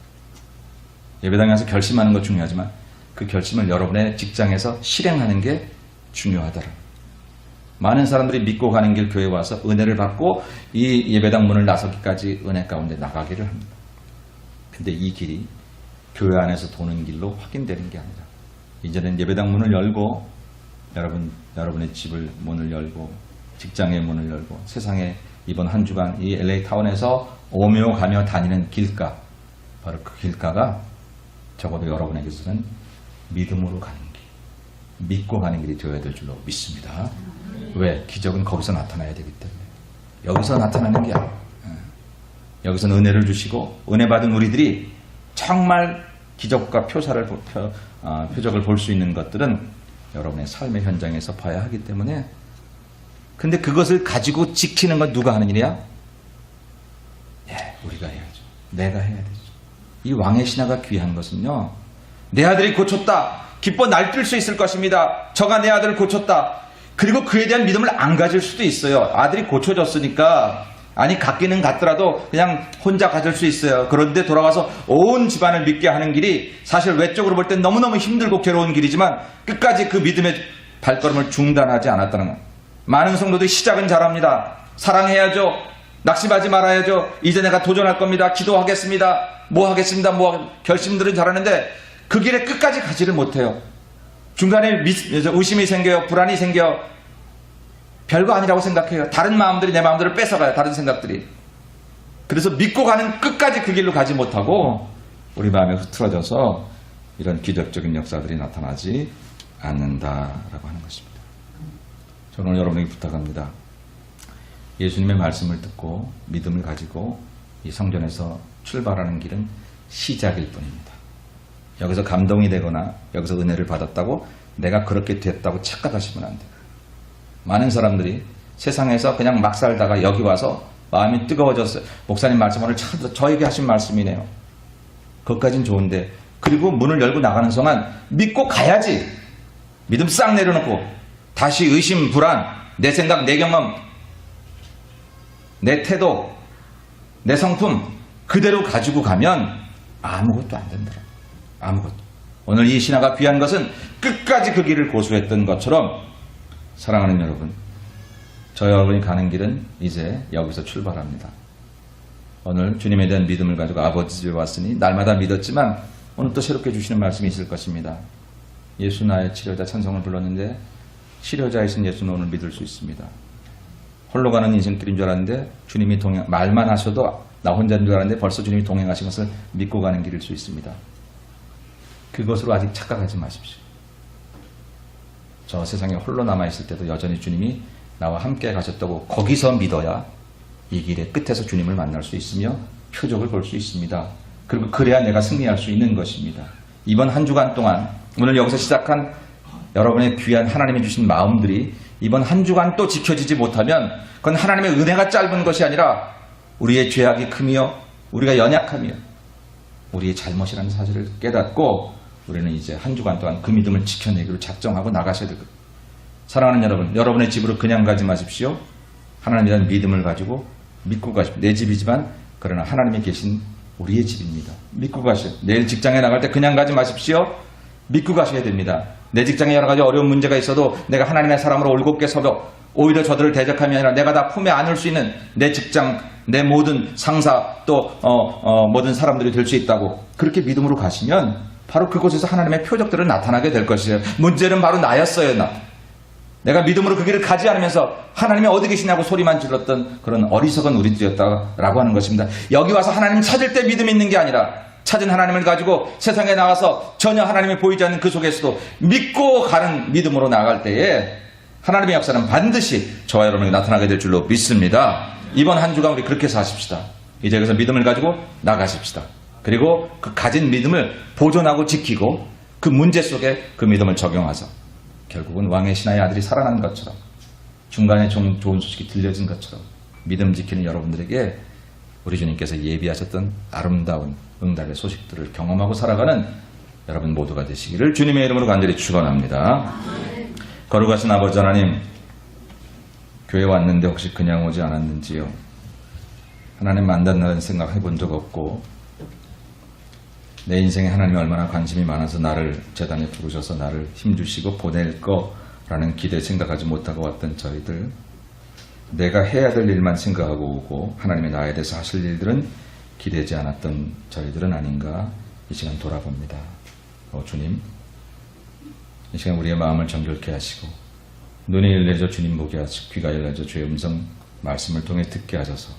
예배당에 와서 결심하는 것 중요하지만 그 결심을 여러분의 직장에서 실행하는 게 중요하더라. 많은 사람들이 믿고 가는 길 교회에 와서 은혜를 받고 이 예배당 문을 나서기까지 은혜 가운데 나가기를 합니다. 근데 이 길이 교회 안에서 도는 길로 확인되는 게 아니라, 이제는 예배당 문을 열고 여러분의 집을 문을 열고 직장의 문을 열고 세상에 이번 한 주간 이 LA 타운에서 오며 가며 다니는 길가, 바로 그 길가가 적어도 여러분에게서는 믿음으로 가는 길, 믿고 가는 길이 되어야 될 줄로 믿습니다. 왜? 기적은 거기서 나타나야 되기 때문에. 여기서 나타나는 게 아니에요. 여기서는 은혜를 주시고 은혜 받은 우리들이 정말 기적과 표적을 볼 수 있는 것들은 여러분의 삶의 현장에서 봐야 하기 때문에. 근데 그것을 가지고 지키는 건 누가 하는 일이야? 우리가 해야죠. 내가 해야 되죠. 이 왕의 신하가 귀한 것은요, 내 아들이 고쳤다, 기뻐 날뛸 수 있을 것입니다. 저가 내 아들을 고쳤다. 그리고 그에 대한 믿음을 안 가질 수도 있어요. 아들이 고쳐졌으니까, 아니 갖기는 갖더라도 그냥 혼자 가질 수 있어요. 그런데 돌아와서 온 집안을 믿게 하는 길이 사실 외적으로 볼 땐 너무너무 힘들고 괴로운 길이지만 끝까지 그 믿음의 발걸음을 중단하지 않았다는 것. 많은 성도들이 시작은 잘합니다. 사랑해야죠. 낙심하지 말아야죠. 이제 내가 도전할 겁니다. 기도하겠습니다. 뭐 하겠습니다. 결심들은 잘하는데 그 길에 끝까지 가지를 못해요. 중간에 의심이 생겨요. 불안이 생겨. 별거 아니라고 생각해요. 다른 마음들이 내 마음들을 뺏어가요. 다른 생각들이. 그래서 믿고 가는 끝까지 그 길로 가지 못하고 우리 마음에 흐트러져서 이런 기적적인 역사들이 나타나지 않는다라고 하는 것입니다. 저는 오늘 여러분에게 부탁합니다. 예수님의 말씀을 듣고 믿음을 가지고 이 성전에서 출발하는 길은 시작일 뿐입니다. 여기서 감동이 되거나 여기서 은혜를 받았다고 내가 그렇게 됐다고 착각하시면 안 돼요. 많은 사람들이 세상에서 그냥 막 살다가 여기 와서 마음이 뜨거워졌어요. 목사님 말씀 오늘 참 저에게 하신 말씀이네요. 그것까진 좋은데 그리고 문을 열고 나가는 순간 믿고 가야지. 믿음 싹 내려놓고 다시 의심, 불안, 내 생각, 내 경험, 내 태도, 내 성품 그대로 가지고 가면 아무것도 안 된다. 아무것도. 오늘 이 신화가 귀한 것은 끝까지 그 길을 고수했던 것처럼 사랑하는 여러분, 저 여러분이 가는 길은 이제 여기서 출발합니다. 오늘 주님에 대한 믿음을 가지고 아버지 집에 왔으니 날마다 믿었지만 오늘 또 새롭게 주시는 말씀이 있을 것입니다. 예수 나의 치료자 찬송을 불렀는데 치료자이신 예수는 오늘 믿을 수 있습니다. 홀로 가는 인생길인 줄 알았는데 주님이 말만 하셔도 나 혼자인 줄 알았는데 벌써 주님이 동행하신 것을 믿고 가는 길일 수 있습니다. 그것으로 아직 착각하지 마십시오. 저 세상에 홀로 남아있을 때도 여전히 주님이 나와 함께 가셨다고 거기서 믿어야 이 길의 끝에서 주님을 만날 수 있으며 표적을 볼 수 있습니다. 그리고 그래야 내가 승리할 수 있는 것입니다. 이번 한 주간 동안 오늘 여기서 시작한 여러분의 귀한 하나님이 주신 마음들이 이번 한 주간 또 지켜지지 못하면 그건 하나님의 은혜가 짧은 것이 아니라 우리의 죄악이 크며 우리가 연약하며 우리의 잘못이라는 사실을 깨닫고 우리는 이제 한 주간 동안 그 믿음을 지켜내기로 작정하고 나가셔야 될 겁니다. 사랑하는 여러분, 여러분의 집으로 그냥 가지 마십시오. 하나님에 대한 믿음을 가지고 믿고 가십시오. 내 집이지만 그러나 하나님이 계신 우리의 집입니다. 믿고 가시오. 내일 직장에 나갈 때 그냥 가지 마십시오. 믿고 가셔야 됩니다. 내 직장에 여러 가지 어려운 문제가 있어도 내가 하나님의 사람으로 올곧게 서고 오히려 저들을 대적함이 아니라 내가 다 품에 안을 수 있는 내 직장, 내 모든 상사 또 모든 사람들이 될 수 있다고 그렇게 믿음으로 가시면 바로 그곳에서 하나님의 표적들은 나타나게 될 것이에요. 문제는 바로 나였어요. 내가 믿음으로 그 길을 가지 않으면서 하나님이 어디 계시냐고 소리만 질렀던 그런 어리석은 우리들이었다라고 하는 것입니다. 여기 와서 하나님 찾을 때 믿음이 있는 게 아니라 찾은 하나님을 가지고 세상에 나가서 전혀 하나님이 보이지 않는 그 속에서도 믿고 가는 믿음으로 나아갈 때에 하나님의 역사는 반드시 저와 여러분에게 나타나게 될 줄로 믿습니다. 이번 한 주간 우리 그렇게 사십시다. 이제 여기서 믿음을 가지고 나가십시다. 그리고 그 가진 믿음을 보존하고 지키고 그 문제 속에 그 믿음을 적용하서 결국은 왕의 신하의 아들이 살아난 것처럼 중간에 좋은 소식이 들려진 것처럼 믿음 지키는 여러분들에게 우리 주님께서 예비하셨던 아름다운 응답의 소식들을 경험하고 살아가는 여러분 모두가 되시기를 주님의 이름으로 간절히 축원합니다. 거룩하신 아버지 하나님, 교회 왔는데 혹시 그냥 오지 않았는지요? 하나님 만난다는 생각 해본 적 없고 내 인생에 하나님이 얼마나 관심이 많아서 나를 제단에 부르셔서 나를 힘주시고 보낼 거라는 기대 생각하지 못하고 왔던 저희들, 내가 해야 될 일만 생각하고 오고 하나님의 나에 대해서 하실 일들은 기대지 않았던 저희들은 아닌가 이 시간 돌아봅니다. 주님, 이 시간 우리의 마음을 정결케 하시고 눈이 열려져 주님 보게 하시고 귀가 열려져 주의 음성 말씀을 통해 듣게 하셔서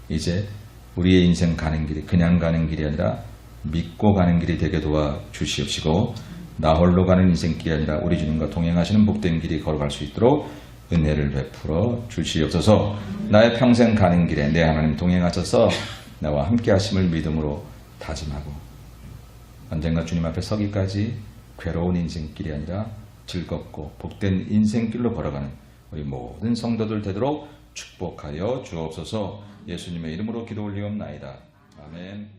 이제 우리의 인생 가는 길이 그냥 가는 길이 아니라 믿고 가는 길이 되게 도와주시옵시고 나 홀로 가는 인생길이 아니라 우리 주님과 동행하시는 복된 길이 걸어갈 수 있도록 은혜를 베풀어 주시옵소서. 나의 평생 가는 길에 내 하나님 동행하셔서 나와 함께 하심을 믿음으로 다짐하고 언젠가 주님 앞에 서기까지 괴로운 인생길이 아니라 즐겁고 복된 인생길로 걸어가는 우리 모든 성도들 되도록 축복하여 주옵소서. 예수님의 이름으로 기도 올리옵나이다. 아멘.